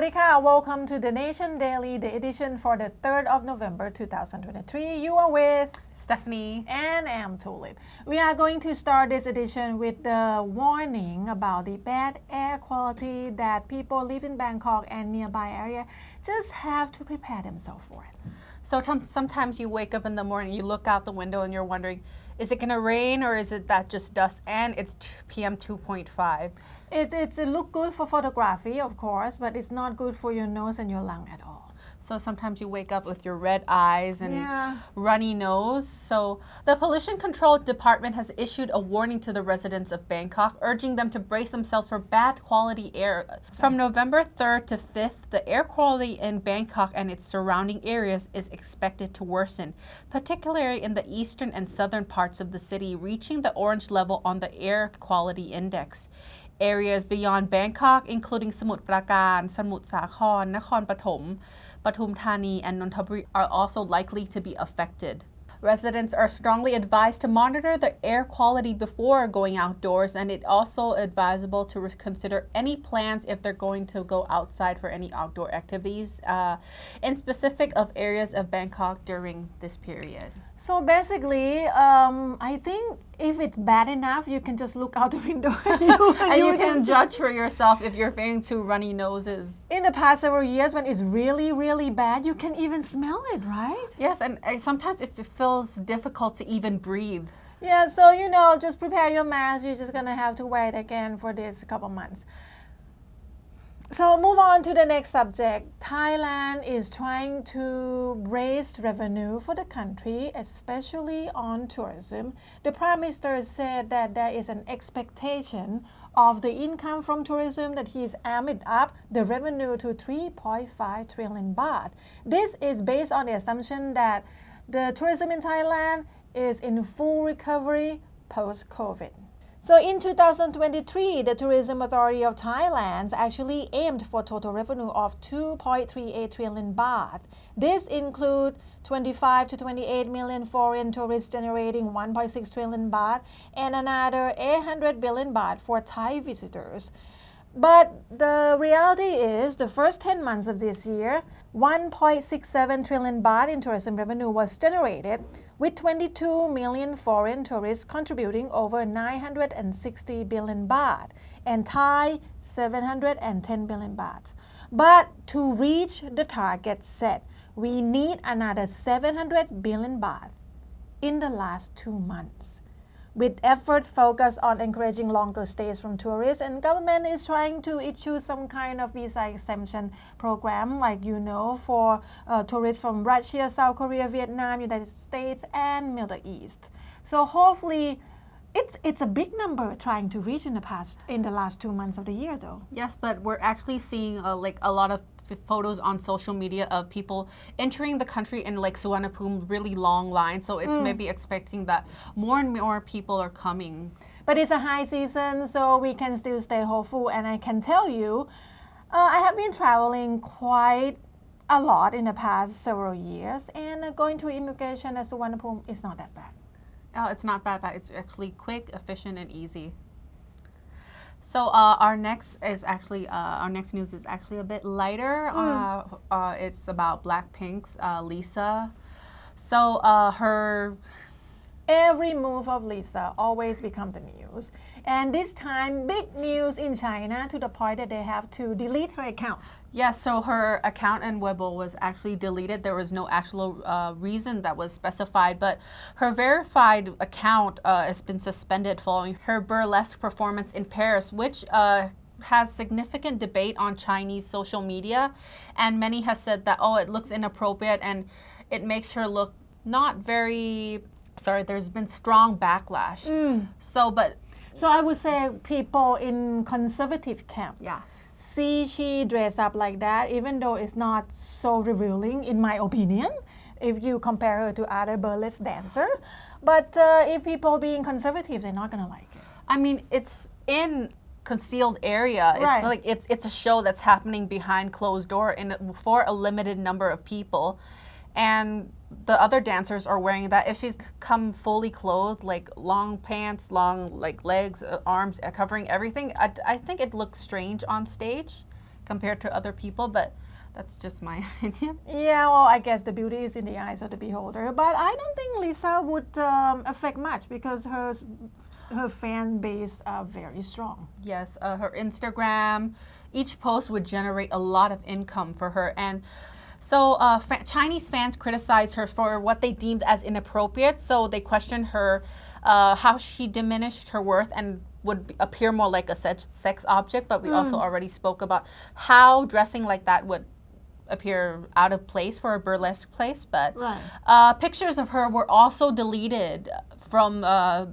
Sawadee ka, welcome to the Nation Daily, the edition for the 3rd of November 2023. You are with Stephanie and I'm Tulip. We are going to start this edition with the warning about the bad air quality that people live in Bangkok and nearby area just have to prepare themselves for it. So sometimes you wake up in the morning, you look out the window and you're wondering, is it going to rain or is it that just dust? And it's PM 2.5. It look good for photography, of course, but it's not good for your nose and your lung at all. So sometimes you wake up with your red eyes and runny nose. So the Pollution Control Department has issued a warning to the residents of Bangkok, urging them to brace themselves for bad quality air. From November 3rd to 5th, the air quality in Bangkok and its surrounding areas is expected to worsen, particularly in the eastern and southern parts of the city, reaching the orange level on the air quality index. Areas beyond Bangkok, including Samut Prakan, Samut Sakhon, Nakhon Pathom, Pathum Thani, and Nonthaburi, are also likely to be affected. Residents are strongly advised to monitor the air quality before going outdoors, and it's also advisable to consider any plans if they're going to go outside for any outdoor activities in specific of areas of Bangkok during this period. So basically, I think if it's bad enough, you can just look out the window and you can judge for yourself if you're feeling too runny noses. In the past several years, when it's really, really bad, you can even smell it, right? Yes, and sometimes it feels difficult to even breathe. Yeah, so just prepare your mask. You're just gonna have to wait again for this couple months. So move on to the next subject. Thailand is trying to raise revenue for the country, especially on tourism. The Prime Minister said that there is an expectation of the income from tourism that he's amped up the revenue to 3.5 trillion baht. This is based on the assumption that the tourism in Thailand is in full recovery post-COVID. So in 2023, the Tourism Authority of Thailand actually aimed for total revenue of 2.38 trillion baht. This includes 25 to 28 million foreign tourists generating 1.6 trillion baht and another 800 billion baht for Thai visitors. But the reality is, the first 10 months of this year, 1.67 trillion baht in tourism revenue was generated, with 22 million foreign tourists contributing over 960 billion baht, and Thai 710 billion baht. But to reach the target set, we need another 700 billion baht in the last 2 months. With effort focused on encouraging longer stays from tourists, and government is trying to issue some kind of visa exemption program, like for tourists from Russia, South Korea, Vietnam, United States, and Middle East. So hopefully, it's a big number trying to reach in the last 2 months of the year, though. Yes, but we're actually seeing a lot of photos on social media of people entering the country in Suvarnabhumi, really long lines. So it's maybe expecting that more and more people are coming. But it's a high season, so we can still stay hopeful. And I can tell you, I have been traveling quite a lot in the past several years, and going to immigration at Suvarnabhumi is not that bad. Oh, it's not that bad. It's actually quick, efficient, and easy. So our next news is actually a bit lighter. It's about Blackpink's Lisa. So every move of Lisa always becomes the news. And this time, big news in China to the point that they have to delete her account. Yes, so her account in Weibo was actually deleted. There was no actual reason that was specified, but her verified account has been suspended following her burlesque performance in Paris, which has significant debate on Chinese social media. And many have said that, it looks inappropriate and it makes her look not very... Sorry, there's been strong backlash. So I would say people in conservative camp see she dress up like that, even though it's not so revealing, in my opinion, if you compare her to other burlesque dancer. But if people being conservative, they're not gonna like it. I mean, it's in concealed area. Right. It's a show that's happening behind closed door for a limited number of people, and the other dancers are wearing that. If she's come fully clothed, like long pants, long legs, arms, covering everything, I think it looks strange on stage compared to other people, but that's just my opinion. Yeah, well, I guess the beauty is in the eyes of the beholder. But I don't think Lisa would affect much because her fan base are very strong. Yes, her Instagram, each post would generate a lot of income for her. And so Chinese fans criticized her for what they deemed as inappropriate. So they questioned her, how she diminished her worth and would appear more like a sex object. But we also already spoke about how dressing like that would appear out of place for a burlesque place, but pictures of her were also deleted from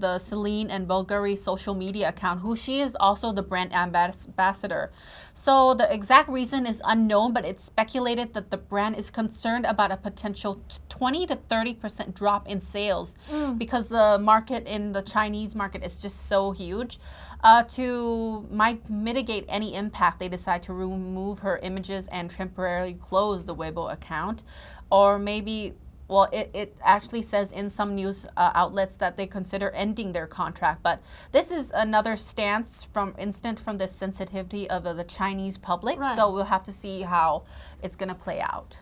the Celine and Bulgari social media account, who she is also the brand ambassador. So the exact reason is unknown, but it's speculated that the brand is concerned about a potential 20 to 30% drop in sales because the market in the Chinese market is just so huge. To mitigate any impact, they decide to remove her images and temporarily close the Weibo account. Or maybe, well, it actually says in some news outlets that they consider ending their contract. But this is another stance from the sensitivity of the Chinese public. So we'll have to see how it's going to play out.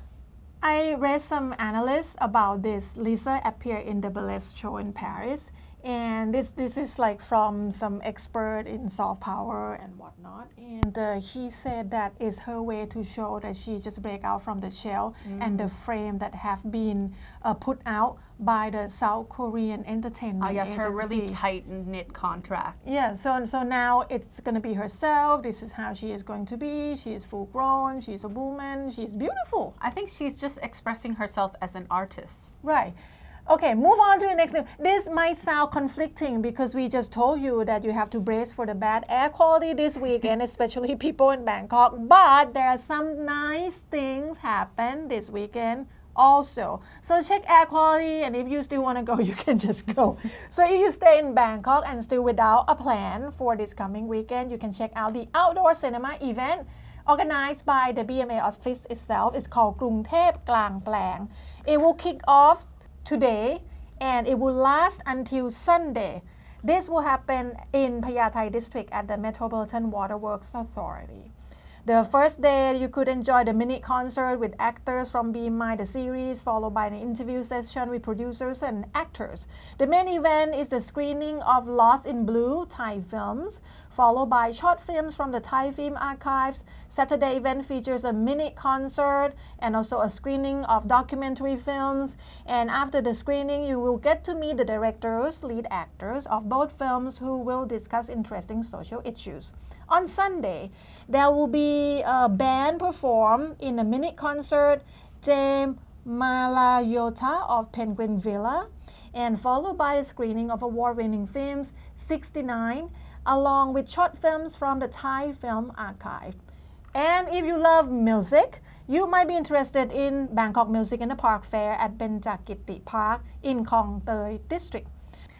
I read some analysts about this. Lisa appeared in the Burlesque show in Paris. And this is like from some expert in soft power and whatnot. And he said that is her way to show that she just break out from the shell and the frame that have been put out by the South Korean entertainment yes, agency. her really tight-knit contract. Yeah, so now it's going to be herself. This is how she is going to be. She is full grown. She's a woman. She's beautiful. I think she's just expressing herself as an artist. Right. Okay, move on to the next news. This might sound conflicting because we just told you that you have to brace for the bad air quality this weekend, especially people in Bangkok. But there are some nice things happen this weekend also. So check air quality, and if you still want to go, you can just go. So if you stay in Bangkok and still without a plan for this coming weekend, you can check out the outdoor cinema event organized by the BMA office itself. It's called กรุงเทพกลางแปลง. It will kick off today and it will last until Sunday. This will happen in Payathai district at the Metropolitan Waterworks Authority. The first day, you could enjoy the mini concert with actors from Be My the series, followed by an interview session with producers and actors. The main event is the screening of Lost in Blue Thai films, followed by short films from the Thai Film Archives. Saturday event features a mini concert and also a screening of documentary films. And after the screening, you will get to meet the directors, lead actors of both films who will discuss interesting social issues. On Sunday, there will be a band perform in a mini concert, James Malayota of Penguin Villa, and followed by a screening of award-winning films 69, along with short films from the Thai Film Archive. And if you love music, you might be interested in Bangkok Music in the Park Fair at Benjakiti Park in Kong Tei district.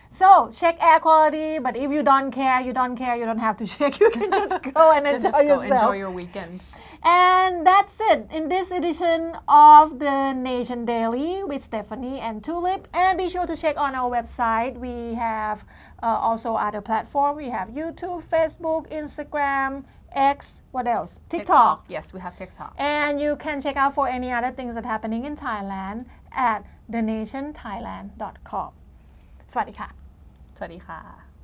So check air quality, but if you don't care, you don't have to check. You can just go and enjoy yourself. Enjoy your weekend. And that's it in this edition of the Nation Daily with Stephanie and Tulip. And be sure to check on our website. We have also other platforms. We have YouTube, Facebook, Instagram, X, what else? TikTok. Yes, we have TikTok. And you can check out for any other things that are happening in Thailand at thenationthailand.com. สวัสดีค่ะ สวัสดีค่ะ